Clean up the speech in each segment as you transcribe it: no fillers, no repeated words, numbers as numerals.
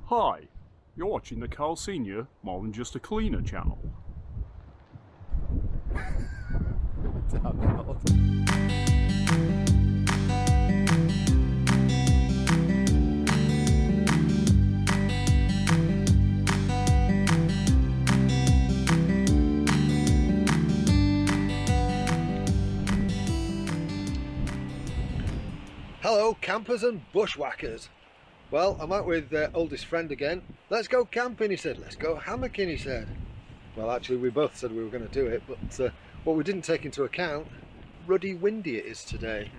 Hi, you're watching the Carl Senior More Than Just a Cleaner channel. Hello campers and bushwhackers. Well, I'm out with oldest friend again. Let's go camping, he said. Let's go hammocking, he said. Well, actually we both said we were going to do it, but what we didn't take into account, ruddy windy it is today.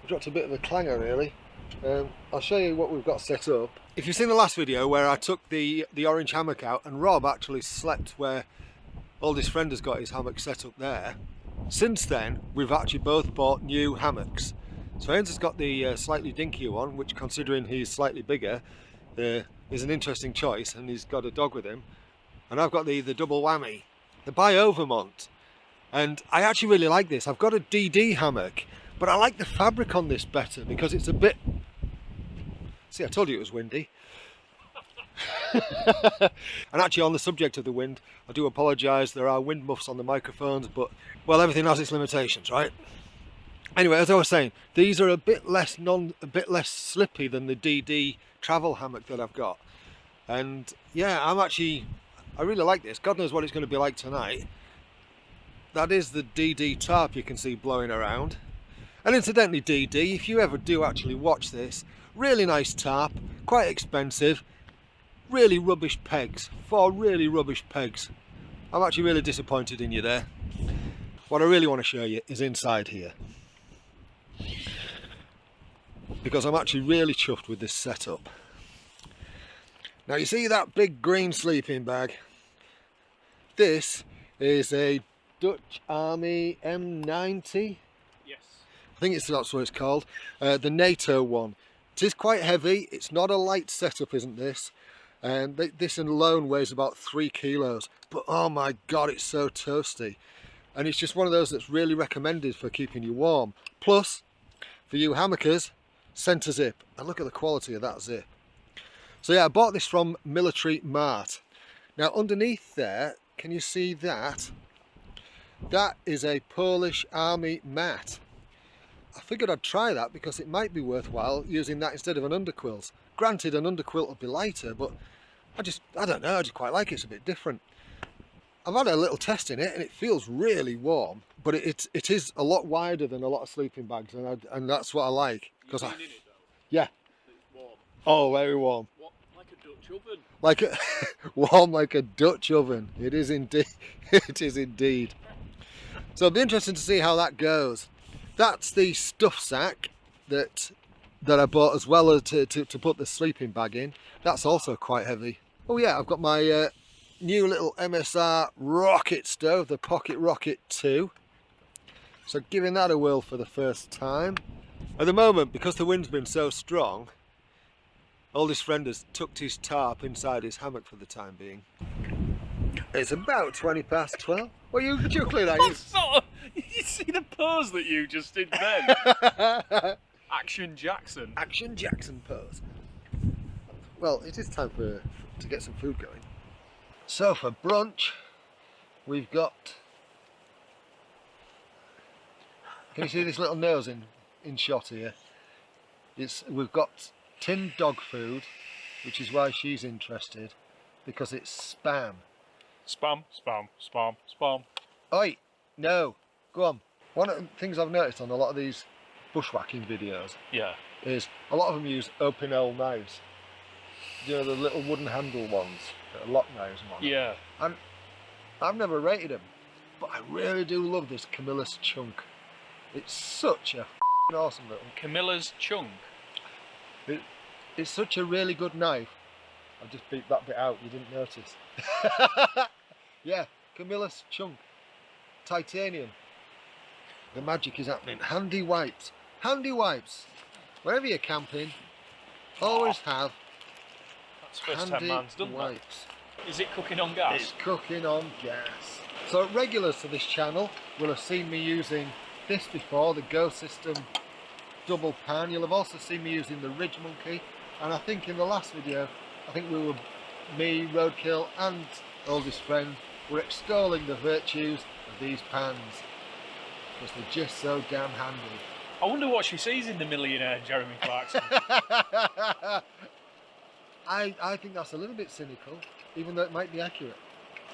We dropped a bit of a clanger really. I'll show you what we've got set up. If you've seen the last video where I took the orange hammock out and Rob actually slept where oldest friend has got his hammock set up there, since then we've actually both bought new hammocks. So Hens has got the slightly dinkier one, which considering he's slightly bigger is an interesting choice, and he's got a dog with him. And I've got the double whammy, the by Overmont. And I actually really like this. I've got a DD hammock, but I like the fabric on this better because it's a bit... See, I told you it was windy. And actually on the subject of the wind, I do apologise, there are wind muffs on the microphones, but well, everything has its limitations, right? Anyway, as I was saying, these are a bit less slippy than the DD travel hammock that I've got. And yeah, I really like this. God knows what it's going to be like tonight. That is the DD tarp you can see blowing around. And incidentally, DD, if you ever do actually watch this, really nice tarp, quite expensive, really rubbish pegs, 4 really rubbish pegs. I'm actually really disappointed in you there. What I really want to show you is inside here, because I'm actually really chuffed with this setup. Now you see that big green sleeping bag? This is a Dutch Army M90. Yes. I think that's what it's called. The NATO one. It is quite heavy. It's not a light setup, isn't this? And this alone weighs about 3 kilos. But oh my God, it's so toasty. And it's just one of those that's really recommended for keeping you warm. Plus, for you hammockers, centre zip. And look at the quality of that zip. So yeah, I bought this from Military Mart. Now underneath there, can you see that? That is a Polish Army mat. I figured I'd try that because it might be worthwhile using that instead of an underquilt. Granted, an underquilt will be lighter, but I don't know, I just quite like it. It's a bit different. I've had a little test in it and it feels really warm, but it is a lot wider than a lot of sleeping bags, and that's what I like. Because In it, though? Yeah. It's warm. Oh, very warm. What, like a Dutch oven? Like a warm like a Dutch oven. It is indeed. It is indeed. So it'll be interesting to see how that goes. That's the stuff sack that I bought, as well as to put the sleeping bag in. That's also quite heavy. Oh yeah, I've got my new little MSR rocket stove, the Pocket Rocket 2. So giving that a whirl for the first time. At the moment, because the wind's been so strong, oldest friend has tucked his tarp inside his hammock for the time being. It's about 20 past 12. What are you chuckling at? You see the pose that you just did then? Action Jackson. Action Jackson pose. Well, it is time to get some food going. So for brunch, we've got... Can you see this little nose in shot here? We've got tinned dog food, which is why she's interested, because it's spam. Spam, spam, spam, spam. Oi, no, go on. One of the things I've noticed on a lot of these bushwhacking videos, Yeah. is a lot of them use open L knives. You know, the little wooden handle ones, that are lock knives and whatnot. Yeah. And I've never rated them, but I really do love this Camilla's chunk. It's such a awesome little... Camilla's chunk. It's such a really good knife. I've just beeped that bit out, you didn't notice. Yeah, Camilla's chunk. Titanium. The magic is happening. Handy wipes. Handy wipes. Wherever you're camping, always have That's the first handy 10 man's done wipes. that. Is it cooking on gas? It's cooking on gas. So regulars to this channel will have seen me using this before, the Go System double pan. You'll have also seen me using the Ridge Monkey And I think in the last video, I think me, Roadkill and oldest friend were extolling the virtues of these pans because they're just so damn handy. I wonder what she sees in the millionaire Jeremy Clarkson. I think that's a little bit cynical, even though it might be accurate.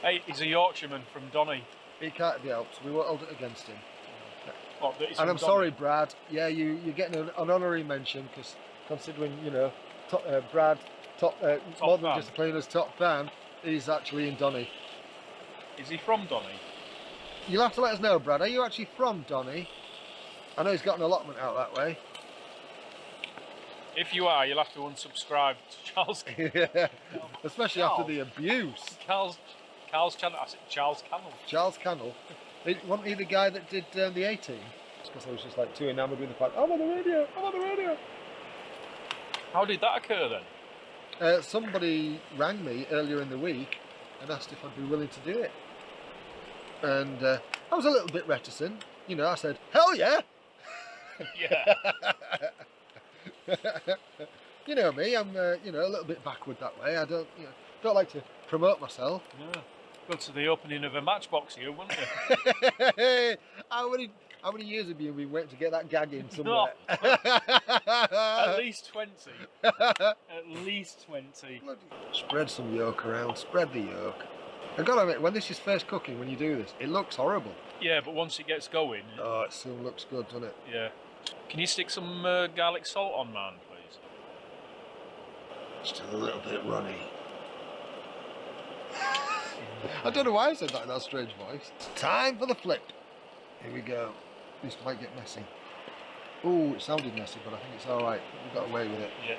Hey, he's a Yorkshireman from Donny. It can't be helped. We won't hold it against him. What, that he's And from I'm Donny? sorry, Brad. Yeah, you're getting an honorary mention because considering, you know, Brad, more than fan. just a cleaner's top fan, he's actually in Donny. Is he from Donny? You'll have to let us know, Brad. Are you actually from Donny? I know he's got an allotment out that way. If you are, you'll have to unsubscribe to Charles. Yeah, especially Charles. after the abuse. Carl's channel. I said Charles Cannell. Charles Cannell. Wasn't he the guy that did the 18? Because I was just like too enamoured with the fact, I'm on the radio, I'm on the radio. How did that occur then? Somebody rang me earlier in the week and asked if I'd be willing to do it. And I was a little bit reticent. You know, I said, hell yeah! Yeah. You know me, I'm you know, a little bit backward that way. I don't, you know, don't like to promote myself. Yeah. Go to the opening of a Matchbox here, wouldn't you? How many years have you been waiting to get that gag in somewhere? At least 20. At least 20. Spread some yolk around, spread the yolk. I've got to admit, when this is first cooking, when you do this, it looks horrible. Yeah, but once it gets going... Oh, it soon looks good, doesn't it? Yeah. Can you stick some garlic salt on, man, please? Still a little bit runny. I don't know why I said that in that strange voice. Time for the flip. Here we go. This might get messy. Oh, it sounded messy, but I think it's alright. We got away with it. Yeah.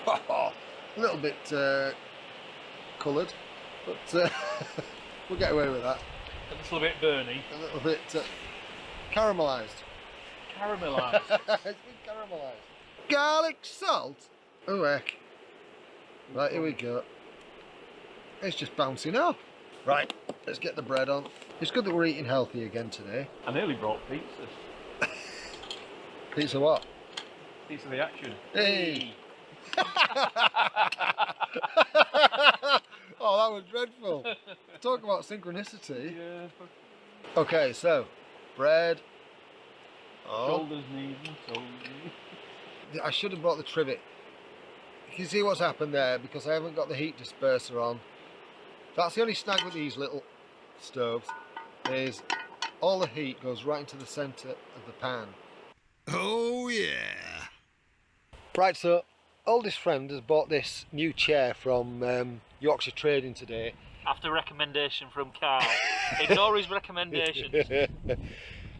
A little bit coloured, but we'll get away with that. A little bit burny. A little bit caramelised. Caramelised. It's been caramelised. Garlic salt? Oh heck. Right, here we go. It's just bouncing off. Right, let's get the bread on. It's good that we're eating healthy again today. I nearly brought pizza. Pizza what? Pizza the action. Hey! Oh, that was dreadful. Talk about synchronicity. Yeah. Okay, so bread. Oh, Shoulders, knees, and shoulders. I should have brought the trivet. You can see what's happened there because I haven't got the heat disperser on. That's the only snag with these little stoves, is all the heat goes right into the centre of the pan. Oh yeah! Right, so oldest friend has bought this new chair from Yorkshire Trading today. After recommendation from Carl. Ignore his recommendation.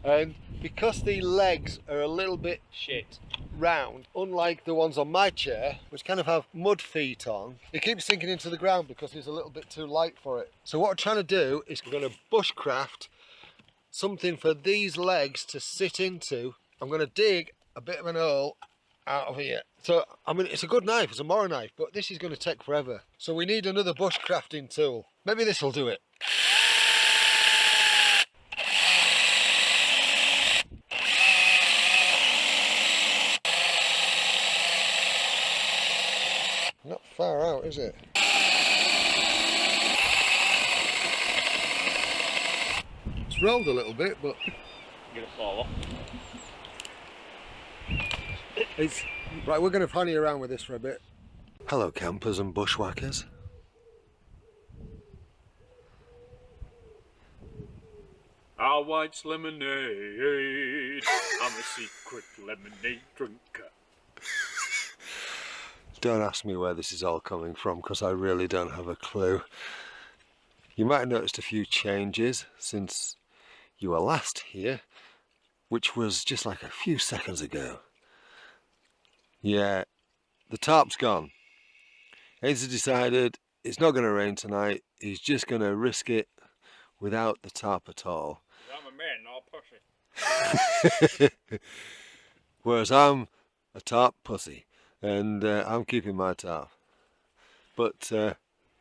And because the legs are a little bit Shit. round, unlike the ones on my chair, which kind of have mud feet on, it keeps sinking into the ground because it's a little bit too light for it. So what we're trying to do is we're going to bushcraft something for these legs to sit into. I'm going to dig a bit of an hole out of here. So, I mean, it's a good knife, it's a Mora knife, but this is going to take forever. So we need another bushcrafting tool. Maybe this will do it. Not far out, is it? It's rolled a little bit, but Gonna fall off. it's... Right, we're going to fanny around with this for a bit. Hello, campers and bushwhackers. Our white's lemonade. I'm a secret lemonade drinker. Don't ask me where this is all coming from because I really don't have a clue. You might have noticed a few changes since you were last here, which was just like a few seconds ago. Yeah, the tarp's gone. Hayes has decided it's not going to rain tonight. He's just going to risk it without the tarp at all. I'm a man, not a pussy. Whereas I'm a tarp pussy. And I'm keeping my tarp. But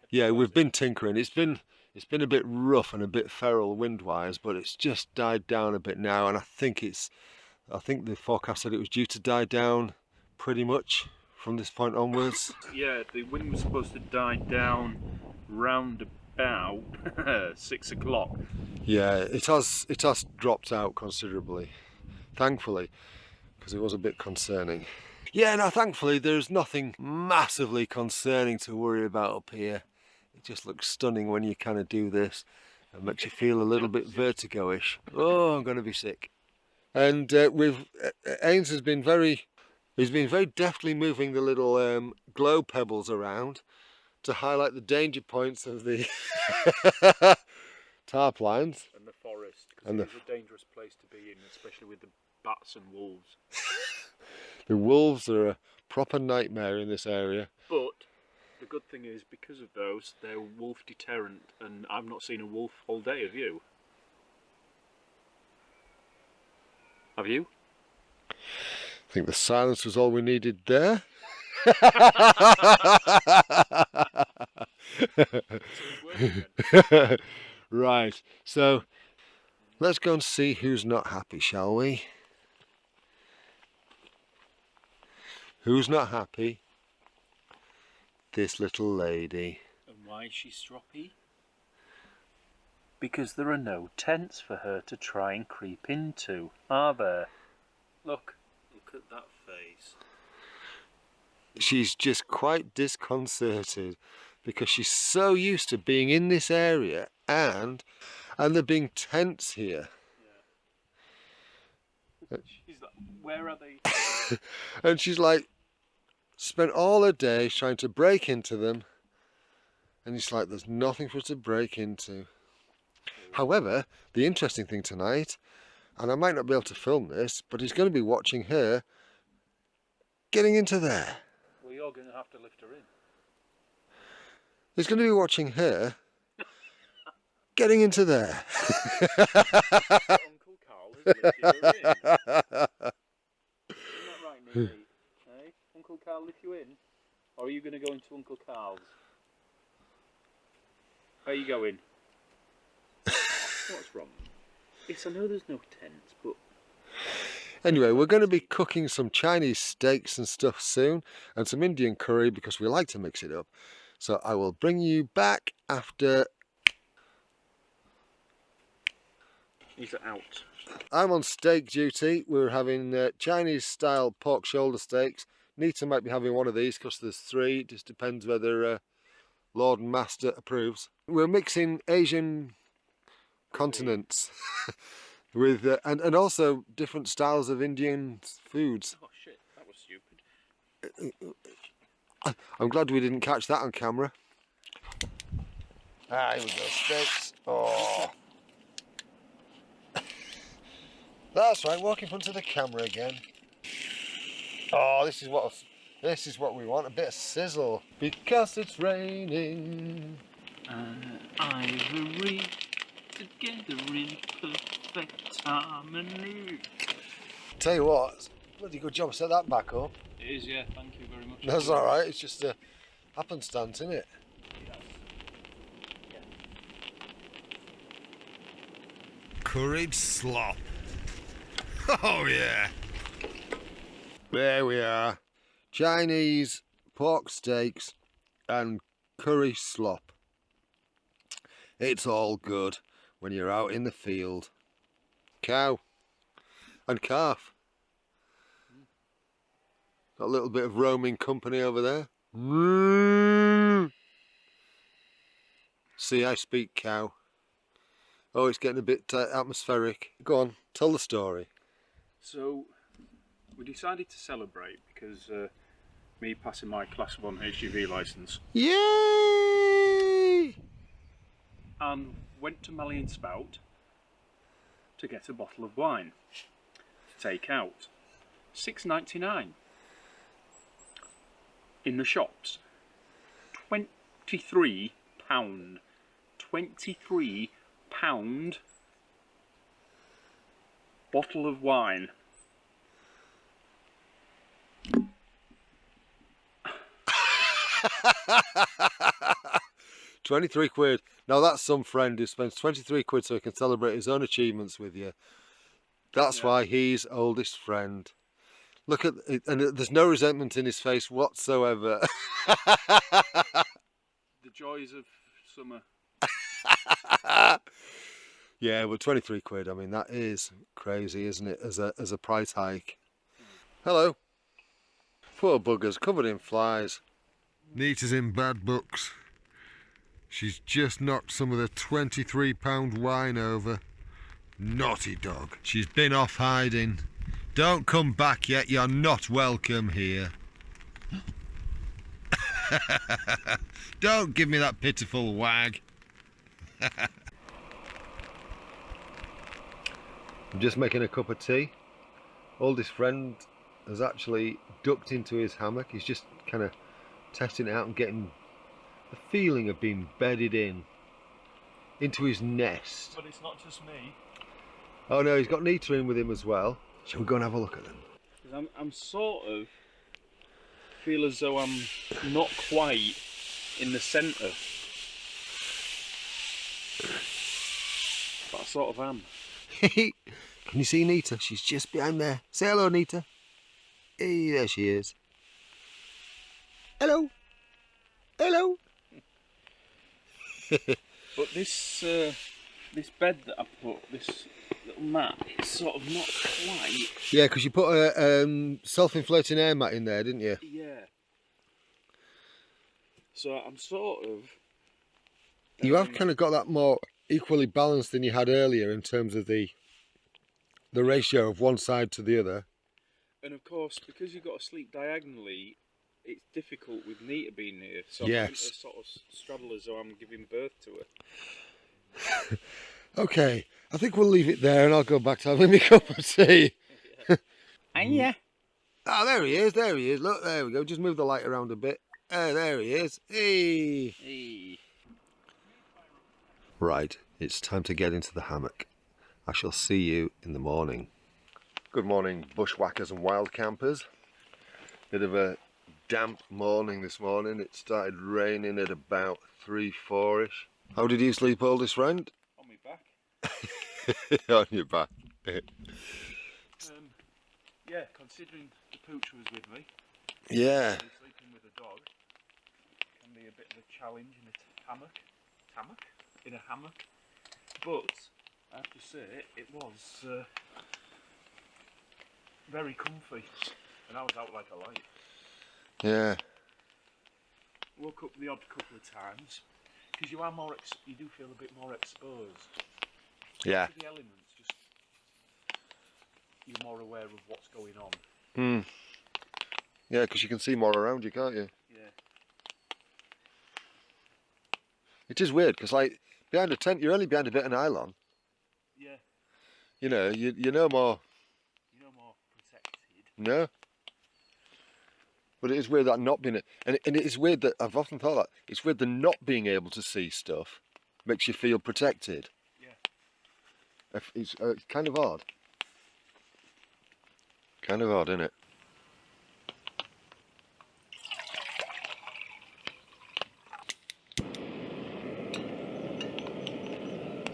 yeah, we've been tinkering. It's been a bit rough and a bit feral wind-wise, but it's just died down a bit now. And I think the forecast said it was due to die down pretty much from this point onwards. Yeah, the wind was supposed to die down round about 6 o'clock. Yeah, it has dropped out considerably, thankfully, because it was a bit concerning. Yeah, no, thankfully there's nothing massively concerning to worry about up here. It just looks stunning when you kind of do this. It makes you feel a little bit vertigo-ish. Oh, I'm going to be sick. And Ains has been he's been very deftly moving the little glow pebbles around to highlight the danger points of the tarp lines. And the forest, because it's a dangerous place to be in, especially with the bats and wolves. The wolves are a proper nightmare in this area. But the good thing is, because of those, they're wolf deterrent, and I've not seen a wolf all day, have you? Have you? I think the silence was all we needed there. Right, so let's go and see who's not happy, shall we? Who's not happy? This little lady. And why is she stroppy? Because there are no tents for her to try and creep into, are there? Look at that face. She's just quite disconcerted because she's so used to being in this area and there being tents here. Yeah. She's like, where are they? And she's like, spent all her days trying to break into them, and it's like there's nothing for her to break into. However, the interesting thing tonight, and I might not be able to film this, but he's going to be watching her getting into there. Well, you're going to have to lift her in. He's going to be watching her getting into there. Uncle Carl has lifted her in. Isn't that right, Nicky? Hey? Uncle Carl lift you in? Or are you going to go into Uncle Carl's? Where are you going? What's wrong? Yes, I know there's no tents, but... Anyway, we're going to be cooking some Chinese steaks and stuff soon, and some Indian curry because we like to mix it up. So I will bring you back after... These are out. I'm on steak duty. We're having Chinese style pork shoulder steaks. Nita might be having one of these because there's 3. It just depends whether Lord and Master approves. We're mixing Asian continents with and also different styles of Indian foods. Oh shit, that was stupid. I'm glad we didn't catch that on camera. Ah, here we go, steaks. Oh, that's right. Walk in front of the camera again. Oh, this is what we want. A bit of sizzle because it's raining. Ivory together in perfect harmony. Tell you what, it's a bloody good job. Set that back up. It is, yeah. Thank you very much. That's all right. It's just a happenstance, isn't it? Yes. Yeah. Curried slop. Oh yeah. There we are. Chinese pork steaks and curry slop. It's all good when you're out in the field. Cow and calf. Got a little bit of roaming company over there. See, I speak cow. Oh, it's getting a bit atmospheric. Go on, tell the story. So, we decided to celebrate because me passing my Class 1 HGV licence. Yay! And went to Mallee and Spout to get a bottle of wine to take out. £6.99 in the shops. £23. £23 bottle of wine. £23. Now that's some friend who spends 23 quid so he can celebrate his own achievements with you. That's why he's oldest friend. Look at it, and there's no resentment in his face whatsoever. The joys of summer. Yeah, well, 23 quid. I mean, that is crazy, isn't it? As a price hike. Hello. Poor buggers, covered in flies. Nita's in bad books. She's just knocked some of the £23 wine over. Naughty dog. She's been off hiding. Don't come back yet, you're not welcome here. Don't give me that pitiful wag. I'm just making a cup of tea. Oldest friend has actually ducked into his hammock. He's just kind of testing it out and getting the feeling of being bedded into his nest. But it's not just me. Oh no, he's got Nita in with him as well. Shall we go and have a look at them? Because I'm sort of feel as though I'm not quite in the centre. But I sort of am. Can you see Nita? She's just behind there. Say hello, Nita. Hey, there she is. Hello. Hello. But this bed that I put, this little mat, it's sort of not quite. Yeah, because you put a self-inflating air mat in there, didn't you? Yeah. So I'm sort of. You have kind of got that more equally balanced than you had earlier in terms of the ratio of one side to the other. And of course, because you've got to sleep diagonally, it's difficult with Nita being here. So Yes. I'm going to sort of straddle as though I'm giving birth to her. Okay, I think we'll leave it there and I'll go back to having my cup of tea. Yeah. Oh, there he is, there he is. Look, there we go. Just move the light around a bit. There he is. Hey. Hey. Right, it's time to get into the hammock. I shall see you in the morning. Good morning, bushwhackers and wild campers. Bit of a damp morning this morning. It started raining at about 3-4ish. How did you sleep, oldest friend? On my back. On your back. Yeah, considering the pooch was with me. Yeah. Sleeping with a dog can be a bit of a challenge in a hammock. In a hammock. But I have to say, it was very comfy, and I was out like a light. Yeah. Woke up the odd couple of times because you are more. You do feel a bit more exposed. Yeah. To the elements, just you're more aware of what's going on. Hmm. Yeah, because you can see more around you, can't you? Yeah. It is weird because, like, behind a tent, you're only behind a bit of nylon. Yeah. You know, you're no more. You're no more protected. No. But it is weird that not being, and it is weird that I've often thought that it's weird that not being able to see stuff makes you feel protected. Yeah. It's kind of odd. Kind of odd, isn't it?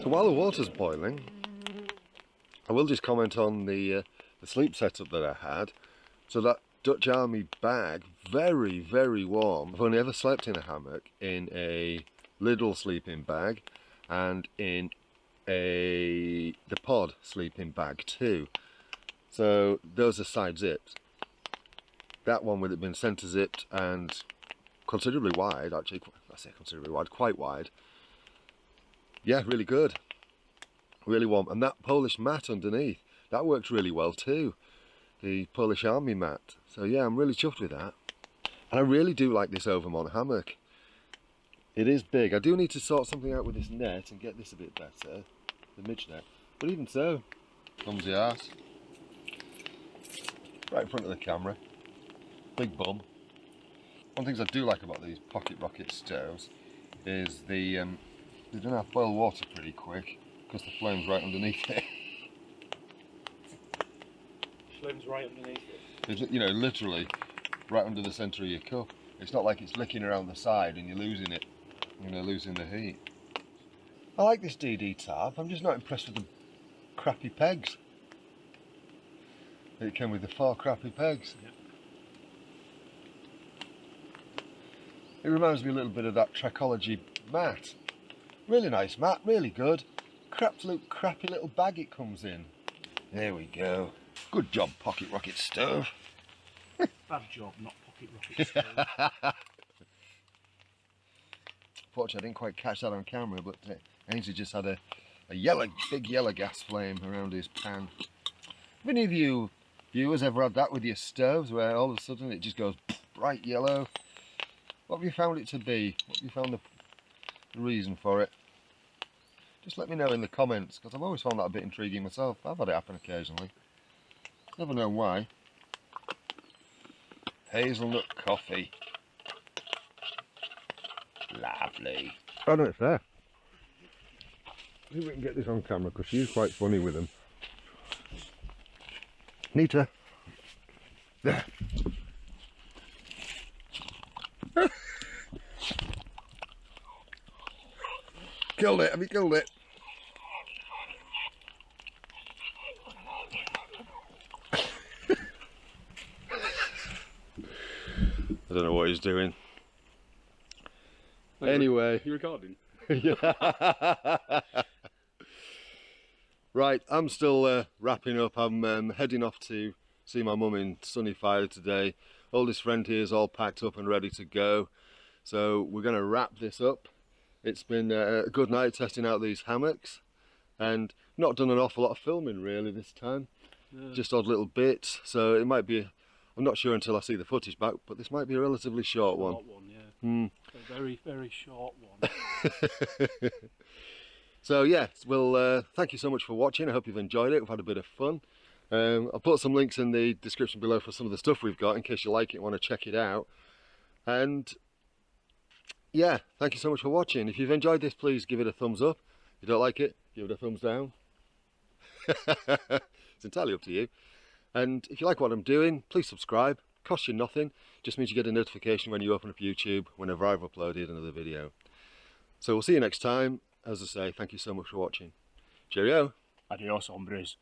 So while the water's boiling, I will just comment on the sleep setup that I had. So that Dutch Army bag, very, very warm. I've only ever slept in a hammock in a Lidl sleeping bag and in the pod sleeping bag too. So those are side zips. That one with it being centre zipped and considerably wide, actually, I say considerably wide, quite wide. Yeah, really good. Really warm. And that Polish mat underneath, that works really well too. The Polish Army mat. So yeah, I'm really chuffed with that. And I really do like this Overmont hammock. It is big. I do need to sort something out with this net and get this a bit better, the midge net. But even so, clumsy arse. Right in front of the camera. Big bum. One of the things I do like about these pocket rocket stoves is they don't have to boil water pretty quick because the flame's right underneath it. Flames right underneath it. It's, you know, literally right under the centre of your cup. It's not like it's licking around the side and you're losing it, you know, losing the heat. I like this DD tarp. I'm just not impressed with the crappy pegs. It came with the 4 crappy pegs. Yep. It reminds me a little bit of that Trekology mat. Really nice mat, really good. Crappy little bag it comes in. There we go. Good job, Pocket Rocket Stove. Bad job, not Pocket Rocket Stove. Fortunately, I didn't quite catch that on camera, but Ainsley just had a big yellow gas flame around his pan. Have any of you viewers ever had that with your stoves, where all of a sudden it just goes bright yellow? What have you found it to be? What have you found the reason for it? Just let me know in the comments, because I've always found that a bit intriguing myself. I've had it happen occasionally. Never know why. Hazelnut coffee. Lovely. Oh no, it's there. See if we can get this on camera, because she's quite funny with them. Nita. There. Killed it, have you killed it? I don't know what he's doing. Anyway. You recording? Yeah. Right, I'm still wrapping up. I'm heading off to see my mum in sunny Fire today. Oldest friend here is all packed up and ready to go. So we're going to wrap this up. It's been a good night testing out these hammocks, and not done an awful lot of filming really this time. Yeah. Just odd little bits, so it might be, I'm not sure until I see the footage back, but this might be a relatively short one. Yeah. A very, very short one. So yeah, well, thank you so much for watching. I hope you've enjoyed it. We've had a bit of fun. I'll put some links in the description below for some of the stuff we've got in case you like it and want to check it out. And yeah, thank you so much for watching. If you've enjoyed this, please give it a thumbs up. If you don't like it, give it a thumbs down. It's entirely up to you. And if you like what I'm doing, please subscribe. Costs you nothing. Just means you get a notification when you open up YouTube whenever I've uploaded another video. So we'll see you next time. As I say, thank you so much for watching. Cheerio. Adios, hombres.